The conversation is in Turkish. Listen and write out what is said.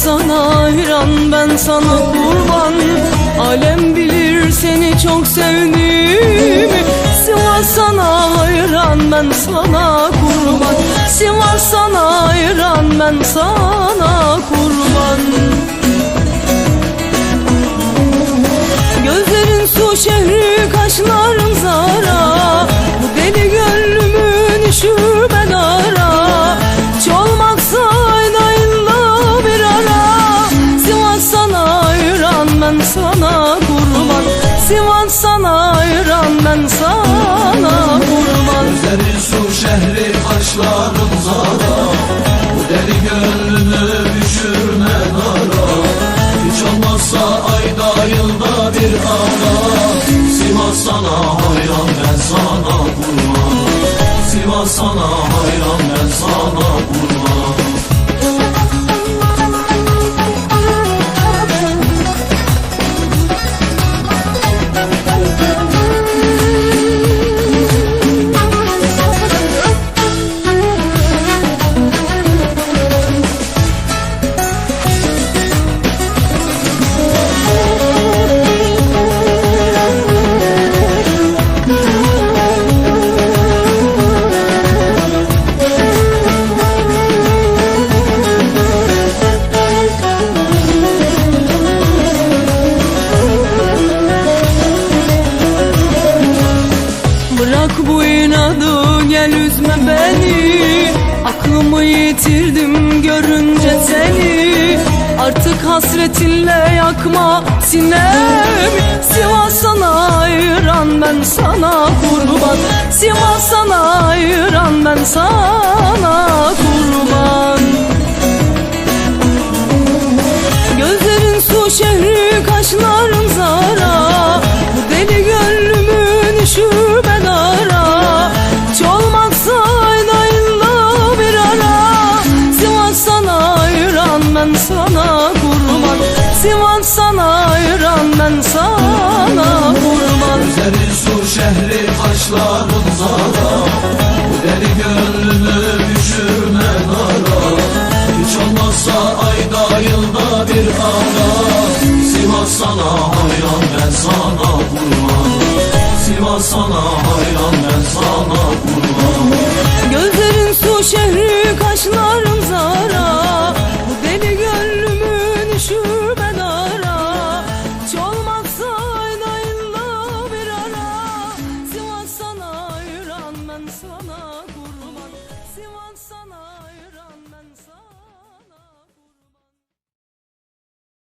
Sana hayran, ben sana kurban. Alem bilir seni çok sevdiğimi. Sivas sana hayran, ben sana kurban. Sivas sana hayran, ben sana kurban. Gözlerin su şehri, kaşların zara. Bu deli gönlümün işi ben ara. Hiç olmazsa ayda yılda bir ara. Sivas sana hayran, ben sana kurban. Sivas sana hayran, ben sana kurban. Gözlerin su şehri, kaşların zara. Bu deli gönlümü düşürme dara. Hiç olmazsa ayda yılda bir ara. Sivas sana hayran, ben sana kurban. Sivas sana hayran, ben sana kurban. Bırak bu inadı, gel üzme beni. Aklımı yitirdim görünce seni. Artık hasretinle yakma sinemi. Sivas sana hayran, ben sana kurban. Sivas sana hayran, ben sana kurban. Gözlerin su şehri, kaşların zara. Bu deli gönlümün işi ben ara. Hiç olmazsa ayda yılda bir ara. Sivas sana hayran, ben sana kurban. Sivas sana hayran, ben sana kurban. Gözlerin su şehri, kaşların zara. Bu deli gönlümü düşürme dara. Hiç olmazsa ayda yılda bir ara. Sivas sana hayran, ben sana kurban. Sivas sana hayran, ben sana kurban. Gözlerin su şehri, kaşların zara. Bu deli gönlümün işi ben ara. Hiç olmazsa ayda yılda bir ara. Sivas sana hayran, ben sana kurban. Sivas sana